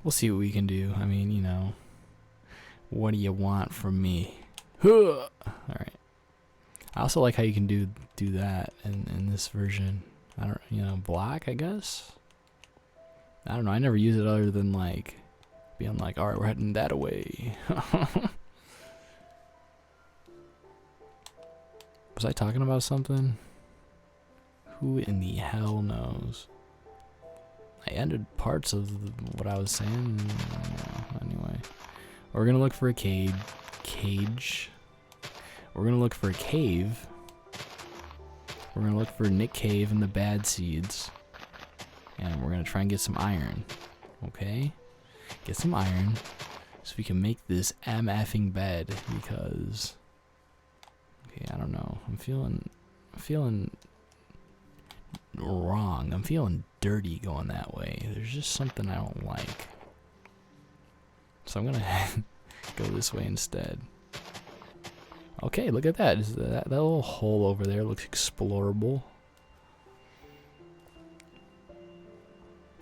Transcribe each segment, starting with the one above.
We'll see what we can do. I mean, you know, what do you want from me? All right. I also like how you can do that in this version. I don't, you know, block, I guess. I don't know. I never use it other than like being like, all right, we're heading that away. Was I talking about something? Who in the hell knows? I ended parts of what I was saying. Anyway, we're gonna look for a cage. We're gonna look for a cave. We're gonna look for Nick Cave and the bad seeds. And we're gonna try and get some iron. Okay? Get some iron so we can make this MFing bed because okay, I don't know. I'm feeling wrong. I'm feeling dirty going that way. There's just something I don't like. So I'm gonna go this way instead. Okay, look at that. That little hole over there looks explorable.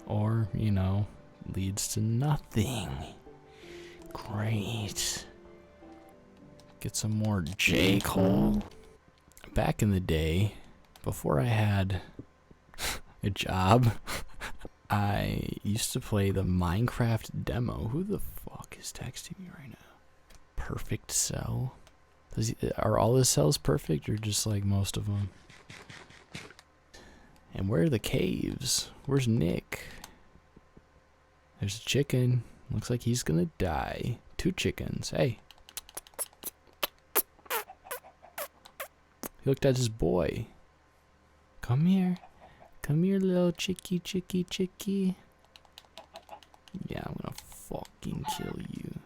Or, you know, leads to nothing. Great. Get some more J. Cole. Back in the day, before I had a job, I used to play the Minecraft demo. Who the fuck is texting me right now? Perfect cell? Are all his cells perfect or just like most of them? And where are the caves? Where's Nick? There's a chicken. Looks like he's gonna die. 2 chickens. Hey. He looked at his boy. Come here. Come here, little chicky. Yeah, I'm gonna fucking kill you.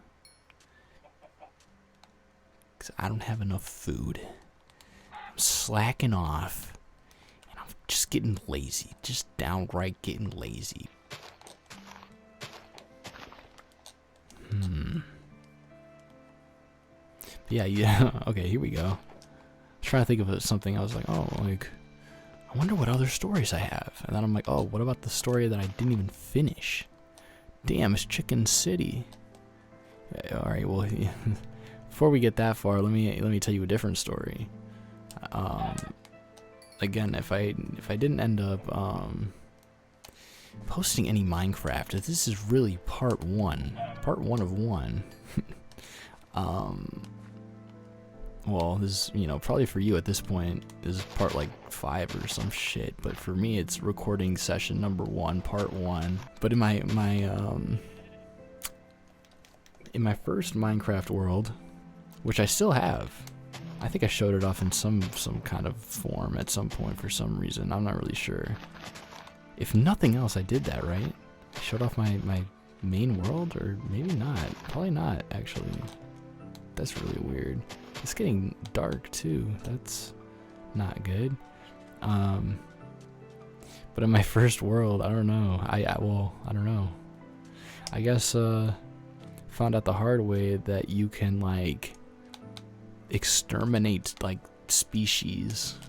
Because I don't have enough food. I'm slacking off. And I'm just getting lazy. Just downright getting lazy. Yeah. Okay, here we go. I was trying to think of something. I was like, oh, like, I wonder what other stories I have. And then I'm like, oh, what about the story that I didn't even finish? Damn, it's Chicken City. Yeah, all right, well, before we get that far, let me tell you a different story. Again, if I didn't end up posting any Minecraft, this is really part one of one. Well, this, you know, probably for you at this point is part like 5 or some shit, but for me it's recording session number 1, part 1. But in my first Minecraft world, which I still have, I think I showed it off in some kind of form at some point for some reason. I'm not really sure. If nothing else, I did that, right? I showed off my main world, or maybe not. Probably not, actually. That's really weird. It's getting dark too. That's not good. But in my first world, I don't know. I don't know. I guess found out the hard way that you can like exterminate like species.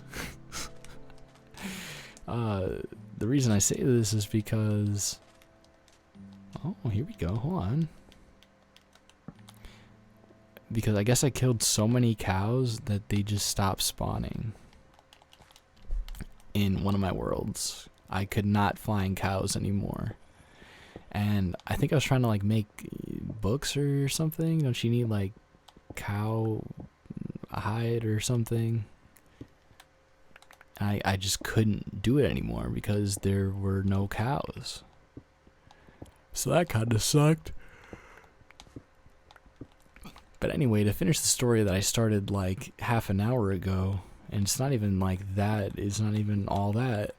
The reason I say this is because oh, here we go. Hold on. Because I guess I killed so many cows that they just stopped spawning. In one of my worlds, I could not find cows anymore. And I think I was trying to like make books or something. Don't you need like cow hide or something? I just couldn't do it anymore because there were no cows. So that kind of sucked. But anyway, to finish the story that I started like half an hour ago, and it's not even like that, it's not even all that.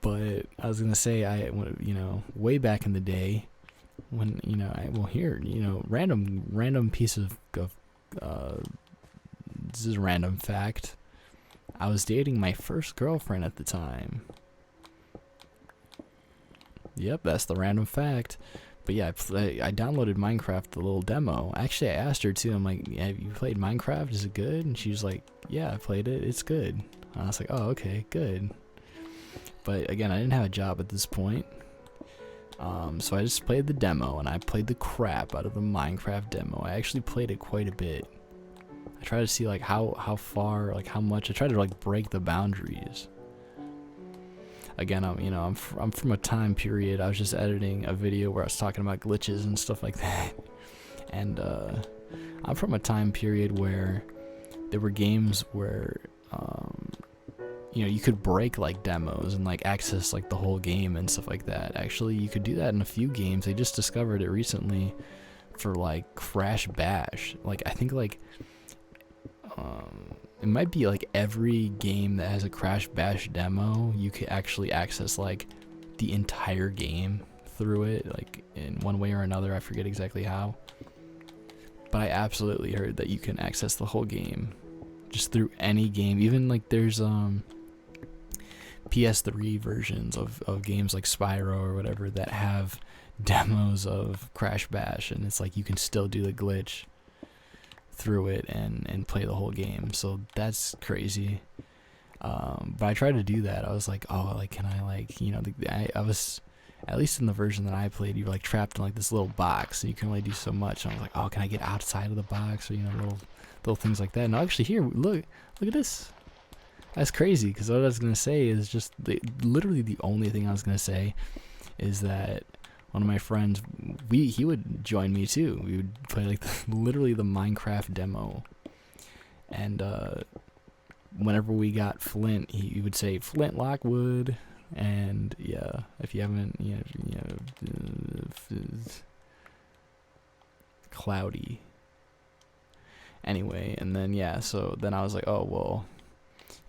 But I was gonna say, you know, way back in the day, when, you know, random piece of this is a random fact. I was dating my first girlfriend at the time. Yep, that's the random fact. But yeah, I downloaded Minecraft, the little demo. Actually, I asked her too. I'm like, have you played Minecraft? Is it good? And she was like, yeah, I played it. It's good. And I was like, oh, okay, good. But again, I didn't have a job at this point. So I just played the demo, and I played the crap out of the Minecraft demo. I actually played it quite a bit. I tried to see like how far, like how much. I tried to like break the boundaries. Again, I'm from a time period. I was just editing a video where I was talking about glitches and stuff like that, and I'm from a time period where there were games where you could break like demos and like access like the whole game and stuff like that. Actually, you could do that in a few games. They just discovered it recently for like Crash Bash. Like I think like it might be like every game that has a Crash Bash demo, you could actually access like the entire game through it, like in one way or another. I forget exactly how, but I absolutely heard that you can access the whole game just through any game. Even like there's PS3 versions of games like Spyro or whatever that have demos of Crash Bash, and it's like you can still do the glitch through it and play the whole game. So that's crazy. But I tried to do that. I was like, oh, like can I like I was, at least in the version that I played, you were like trapped in like this little box and you can only do so much. And I was like, oh, can I get outside of the box, or little things like that. No, actually, here, look at this. That's crazy, because what I was gonna say is just literally the only thing I was gonna say is that one of my friends, he would join me too. We would play like literally the Minecraft demo, and whenever we got Flint, he would say Flint Lockwood, and yeah, if you haven't, cloudy. Anyway, and then yeah, so then I was like, oh well,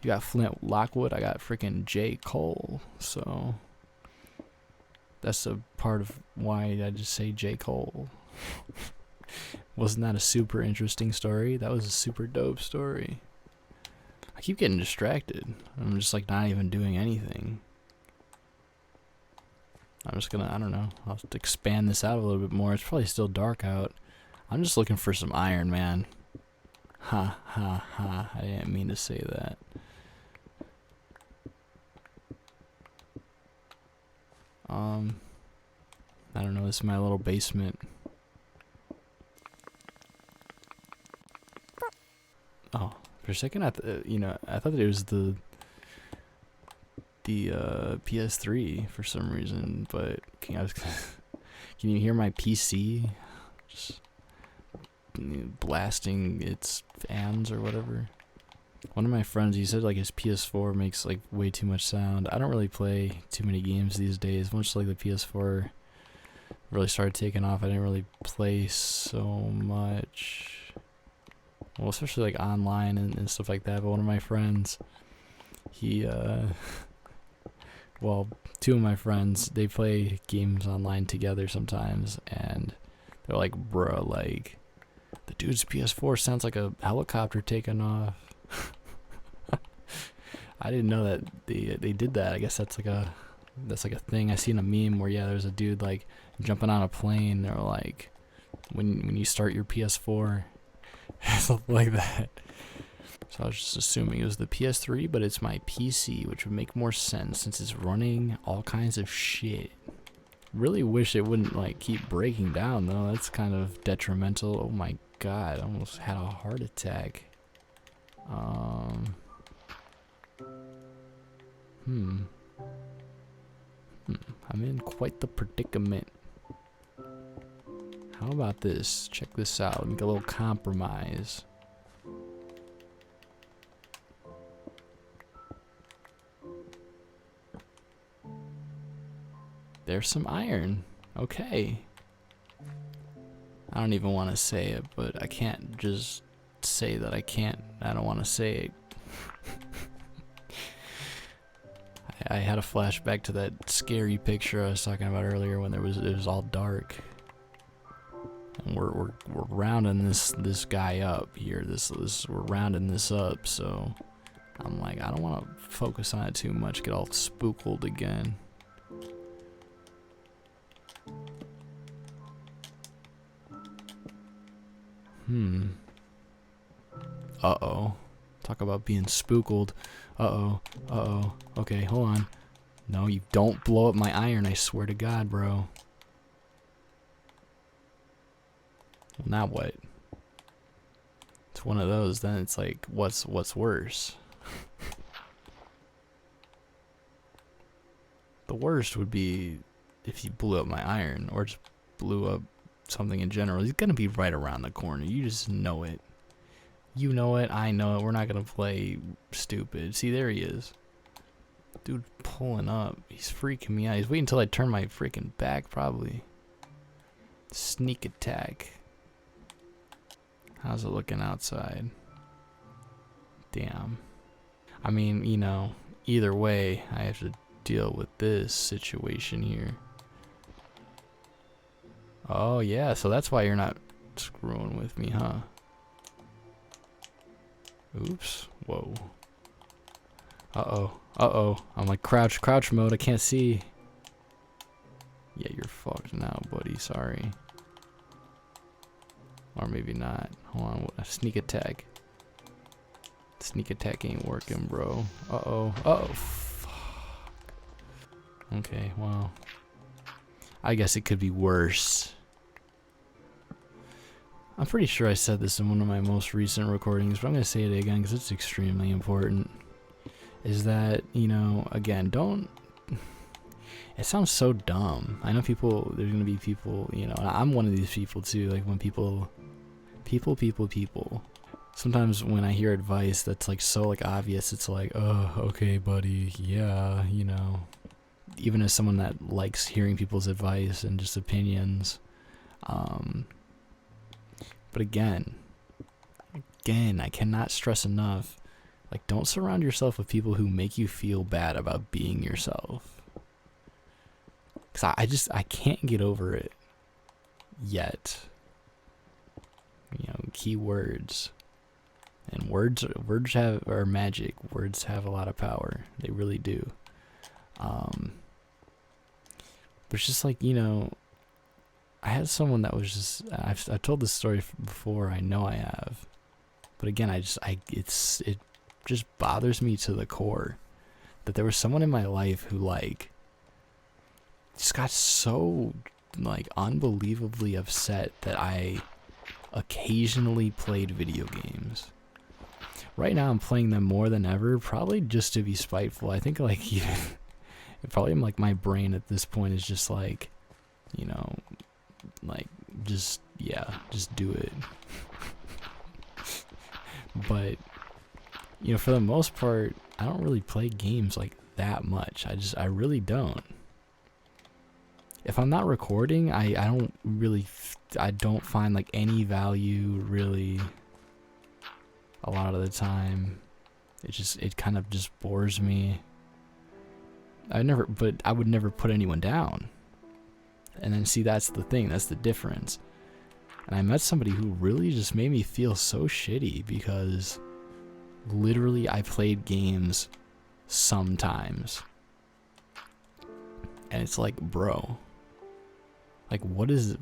you got Flint Lockwood, I got freaking J. Cole, so that's a part of why I just say J. Cole. Wasn't that a super interesting story? That was a super dope story. I keep getting distracted. I'm just like not even doing anything. I'm just gonna, I don't know, I'll have to expand this out a little bit more. It's probably still dark out. I'm just looking for some iron, man. Ha ha ha, I didn't mean to say that. I don't know, this is my little basement. Oh, for a second I thought that it was the PS3 for some reason, but can you hear my PC just blasting its fans or whatever? One of my friends, he said like his PS4 makes like way too much sound. I don't really play too many games these days. Once like the PS4 really started taking off, I didn't really play so much. Well, especially like online and stuff like that. But one of my friends, he well, two of my friends, they play games online together sometimes, and they're like, bruh, like the dude's PS4 sounds like a helicopter taking off. I didn't know that they did that. I guess that's like a thing. I seen a meme where there's a dude like jumping on a plane. They're like, when you start your PS4, something like that. So I was just assuming it was the PS3, but it's my PC, which would make more sense since it's running all kinds of shit. Really wish it wouldn't like keep breaking down though. That's kind of detrimental. Oh my god, I almost had a heart attack. I'm in quite the predicament. How about this? Check this out. Make a little compromise. There's some iron. Okay. I don't even want to say it, but I can't just say that I don't want to say it. I had a flashback to that scary picture I was talking about earlier when it was all dark. And we're rounding this guy up here. We're rounding this up, so I'm like, I don't want to focus on it too much, get all spooked again. Uh-oh. Talk about being spooked. Uh-oh. Okay, hold on. No, you don't blow up my iron, I swear to God, bro. Well, now what? It's one of those, then it's like, what's worse? The worst would be if you blew up my iron, or just blew up something in general. He's gonna be right around the corner. You just know it. You know it, I know it. We're not gonna play stupid. See, there he is. Dude pulling up. He's freaking me out. He's waiting until I turn my freaking back, probably. Sneak attack. How's it looking outside? Damn. I mean, you know, either way, I have to deal with this situation here. Oh, yeah, so that's why you're not screwing with me, huh? Oops. Whoa. Uh-oh. Uh-oh. I'm like crouch mode. I can't see. Yeah, you're fucked now, buddy. Sorry. Or maybe not. Hold on. A sneak attack. Sneak attack ain't working, bro. Uh-oh. Uh-oh. Fuck. Okay, well. I guess it could be worse. I'm pretty sure I said this in one of my most recent recordings, but I'm going to say it again because it's extremely important. Is that, you know, again, don't... It sounds so dumb. I know people, there's going to be people, you know, and I'm one of these people too, like when people. Sometimes when I hear advice that's like so like obvious, it's like, oh, okay, buddy, yeah, you know. Even as someone that likes hearing people's advice and just opinions. But again, I cannot stress enough, like, don't surround yourself with people who make you feel bad about being yourself. Because I can't get over it yet. You know, keywords. And words are magic. Words have a lot of power. They really do. But it's just like, you know, I had someone that was just, I've told this story before, I know I have. But again, it just bothers me to the core that there was someone in my life who like just got so like unbelievably upset that I occasionally played video games. Right now I'm playing them more than ever, probably just to be spiteful. I think like probably like my brain at this point is just like, you know, like just do it. But you know, for the most part, I don't really play games like that much. I really don't. If I'm not recording, I don't find like any value really a lot of the time. It kind of just bores me. I would never put anyone down. And then see, that's the thing, that's the difference. And I met somebody who really just made me feel so shitty because literally I played games sometimes. And it's like, bro, like what is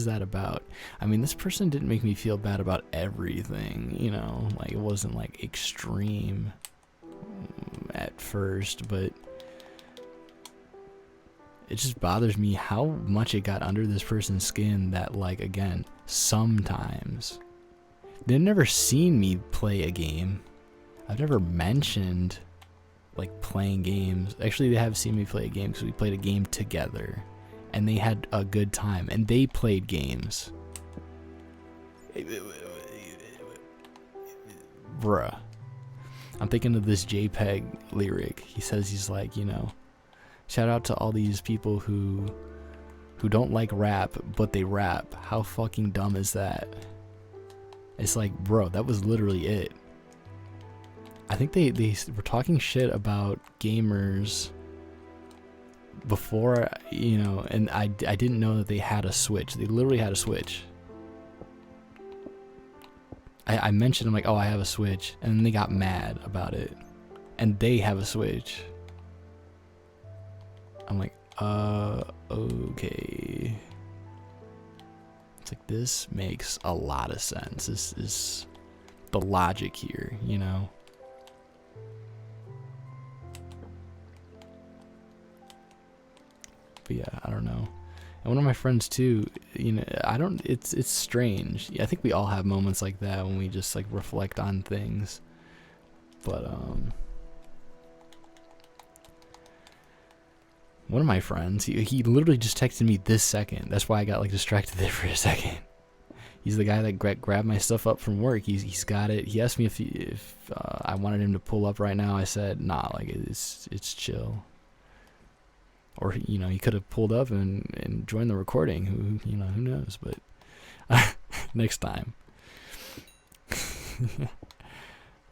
that about? I mean, this person didn't make me feel bad about everything, you know, like it wasn't like extreme at first, but it just bothers me how much it got under this person's skin that, like, again, sometimes. They've never seen me play a game. I've never mentioned, like, playing games. Actually, they have seen me play a game because we played a game together. And they had a good time. And they played games. Bruh. I'm thinking of this JPEG lyric. He says he's like, you know, shout out to all these people who don't like rap, but they rap. How fucking dumb is that? It's like, bro, that was literally it. I think they were talking shit about gamers before, you know, and I didn't know that they had a Switch. They literally had a Switch. I mentioned, I'm like, oh, I have a Switch, and then they got mad about it. And they have a Switch. I'm like, okay. It's like, this makes a lot of sense. This is the logic here, you know? But yeah, I don't know. And one of my friends too, you know, it's strange. Yeah, I think we all have moments like that when we just like reflect on things. But one of my friends, he literally just texted me this second. That's why I got like distracted there for a second. He's the guy that grabbed my stuff up from work. He's got it. He asked me if I wanted him to pull up right now. I said nah, like it's chill. Or you know, he could have pulled up and joined the recording. Who knows? But next time.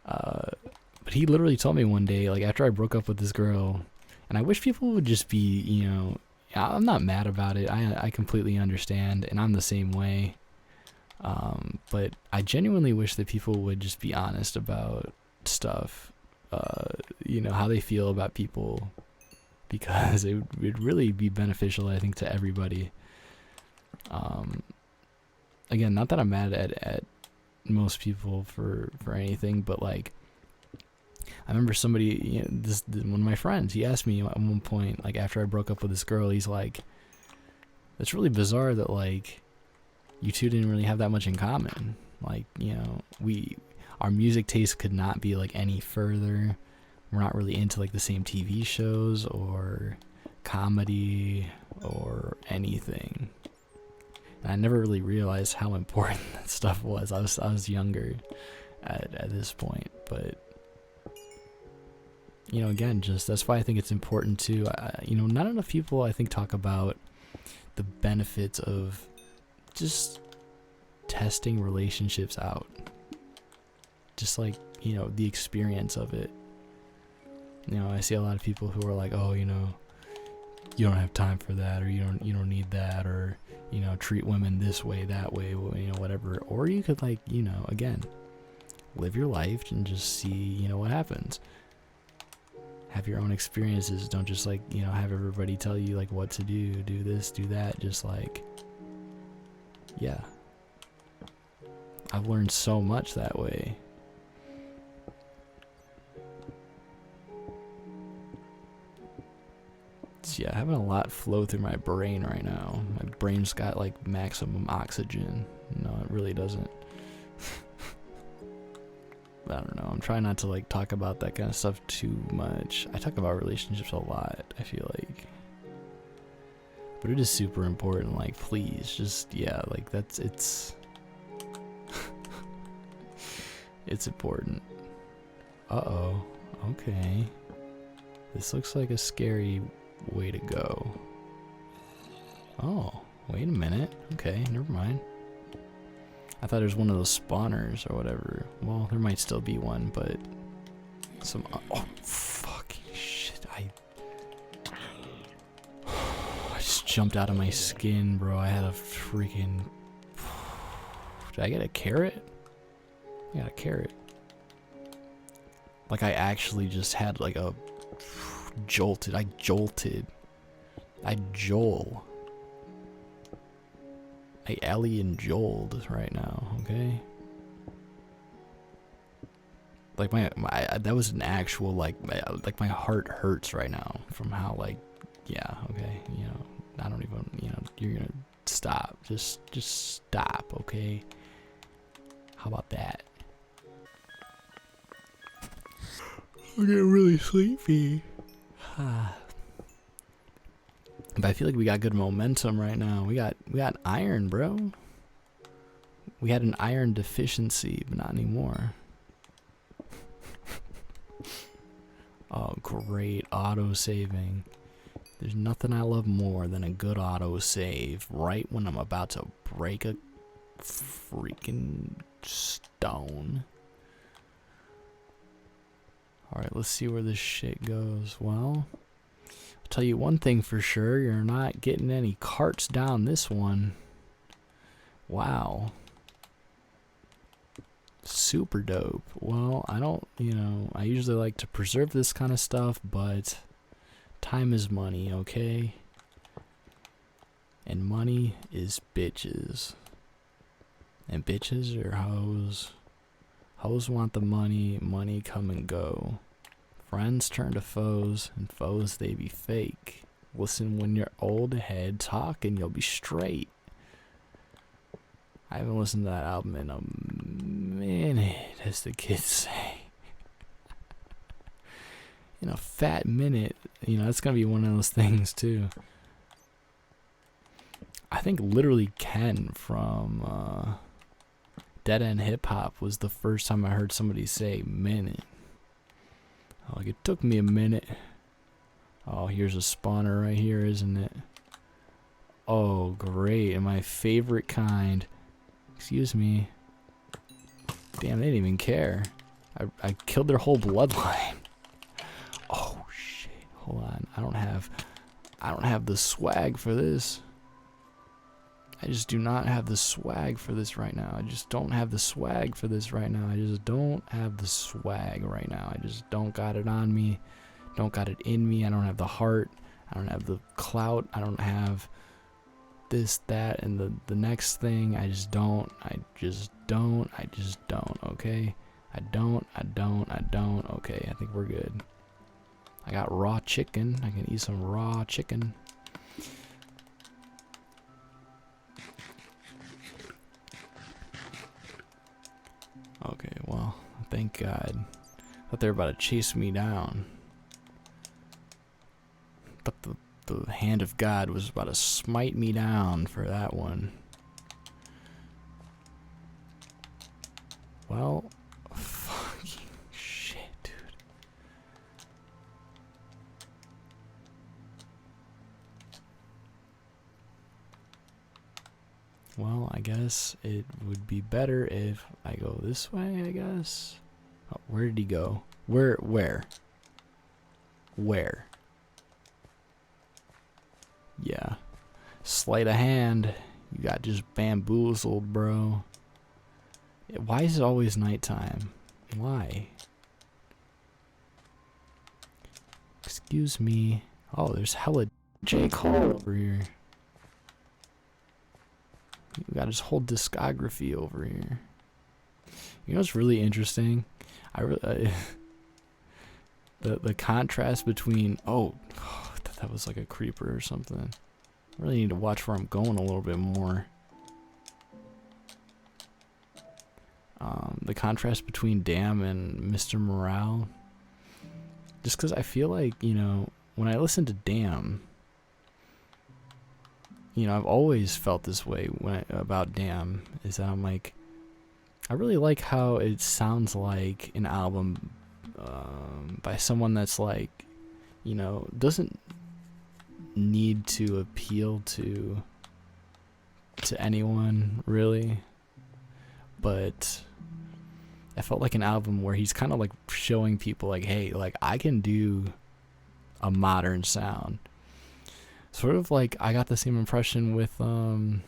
But he literally told me one day, like after I broke up with this girl, and I wish people would just be, you know, I'm not mad about it. I completely understand, and I'm the same way. But I genuinely wish that people would just be honest about stuff, you know, how they feel about people, because it would really be beneficial, I think, to everybody. Again, not that I'm mad at most people for anything, but like, I remember somebody, you know, one of my friends, he asked me at one point, like after I broke up with this girl, he's like, "It's really bizarre that like you two didn't really have that much in common. Like, you know, our music taste could not be like any further. We're not really into like the same TV shows or comedy or anything." And I never really realized how important that stuff was. I was younger at this point, but you know, again, just that's why I think it's important to, you know, not enough people I think talk about the benefits of just testing relationships out. Just like, you know, the experience of it. You know, I see a lot of people who are like, "Oh, you know, you don't have time for that, or you don't need that, or you know, treat women this way, that way, you know, whatever." Or you could, like, you know, again, live your life and just see, you know, what happens. Have your own experiences. Don't just like, you know, have everybody tell you like what to do this, do that. Just like, yeah, I've learned so much that way. So yeah, having a lot flow through my brain right now. My brain's got like maximum oxygen. No, it really doesn't. I don't know. I'm trying not to like talk about that kind of stuff too much. I talk about relationships a lot, I feel like. But it is super important. Like, please, just, yeah, like it's it's important. Uh-oh. Okay. This looks like a scary way to go. Oh, wait a minute. Okay, never mind. I thought it was one of those spawners or whatever. Well, there might still be one, but some. Oh, fucking shit! I just jumped out of my skin, bro. I had a freaking. Did I get a carrot? I got a carrot. Like I actually just had like a jolted. I jolted. I joel. I Ellie and Joel'd right now, okay? Like my that was an actual like my heart hurts right now from how like, yeah, okay, you know, I don't even, you know, you're gonna stop, just stop, okay? How about that? I'm getting really sleepy. But I feel like we got good momentum right now. We got iron, bro. We had an iron deficiency, but not anymore. Oh, great auto saving. There's nothing I love more than a good auto save right when I'm about to break a freaking stone. Alright, let's see where this shit goes. Well, I'll tell you one thing for sure, you're not getting any carts down this one. Wow. Super dope. Well, I don't, you know, I usually like to preserve this kind of stuff, but time is money, okay? And money is bitches. And bitches are hoes. Hoes want the money, money come and go. Friends turn to foes, and foes they be fake. Listen when your old head talk and you'll be straight. I haven't listened to that album in a minute, as the kids say. In a fat minute. You know, it's going to be one of those things, too. I think literally Ken from Dead End Hip Hop was the first time I heard somebody say minute. Like, it took me a minute. Oh, here's a spawner right here, isn't it? Oh, great. And my favorite kind. Excuse me. Damn, they didn't even care. I killed their whole bloodline. Oh, shit. Hold on. I don't have the swag for this. I just do not have the swag for this right now. I just don't have the swag for this right now. I just don't have the swag right now. I just don't got it on me. Don't got it in me. I don't have the heart. I don't have the clout. I don't have this, that, and the next thing. I just don't. Okay? I don't. Okay, I think we're good. I got raw chicken. I can eat some raw chicken. Okay, well, thank God. I thought they were about to chase me down. But the hand of God was about to smite me down for that one. Well, fucking shit, dude. Well, I guess it would be better if I go this way, I guess. Oh, where did he go? Where? Yeah. Sleight of hand. You got just bamboozled, bro. Why is it always nighttime? Why? Excuse me. Oh, there's hella J. Cole over here. We got his whole discography over here. You know what's really interesting? The contrast between I thought that was like a creeper or something. I really need to watch where I'm going a little bit more. The contrast between Damn and Mr. Morale. Just because I feel like, you know, when I listen to Damn, you know, I've always felt this way about Damn, is that I'm like, I really like how it sounds like an album by someone that's like, you know, doesn't need to appeal to anyone really, but I felt like an album where he's kind of like showing people like, hey, like I can do a modern sound. Sort of like I got the same impression with The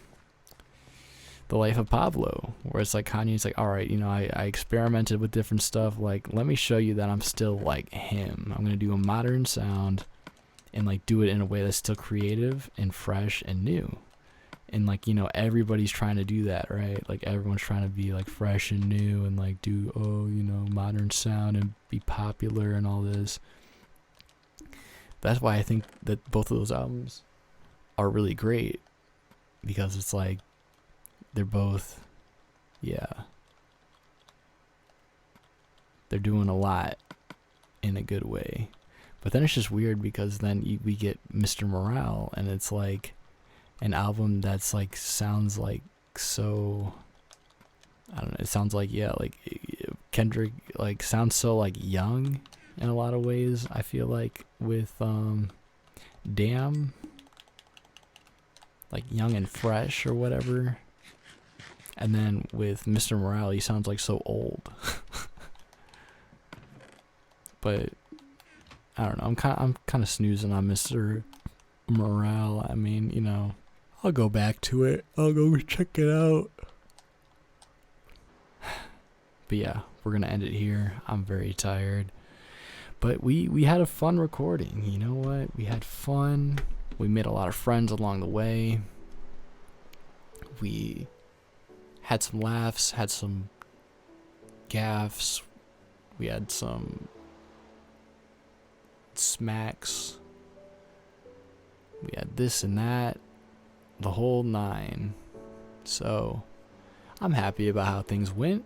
Life of Pablo, where it's like Kanye's like, all right, you know, I experimented with different stuff. Like, let me show you that I'm still like him. I'm going to do a modern sound and like do it in a way that's still creative and fresh and new. And like, you know, everybody's trying to do that, right? Like everyone's trying to be like fresh and new and like do, you know, modern sound and be popular and all this. That's why I think that both of those albums are really great, because it's like they're both, they're doing a lot in a good way. But then it's just weird because then we get Mr. Morale, and it's like an album that's like sounds like so, I don't know, it sounds like, like Kendrick like sounds so like young in a lot of ways, I feel like, with Damn, like young and fresh or whatever. And then with Mr. Morale, he sounds like so old. But I don't know, I'm kind of snoozing on Mr. Morale. I mean, you know, I'll go back to it. I'll go check it out. But yeah, we're gonna end it here. I'm very tired. But we had a fun recording. You know what? We had fun. We made a lot of friends along the way. We had some laughs, had some gaffes. We had some smacks. We had this and that, the whole nine. So I'm happy about how things went.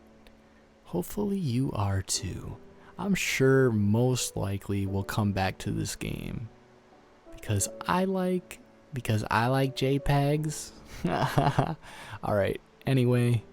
Hopefully you are too. I'm sure most likely we'll come back to this game because I like JPEGs. All right. Anyway,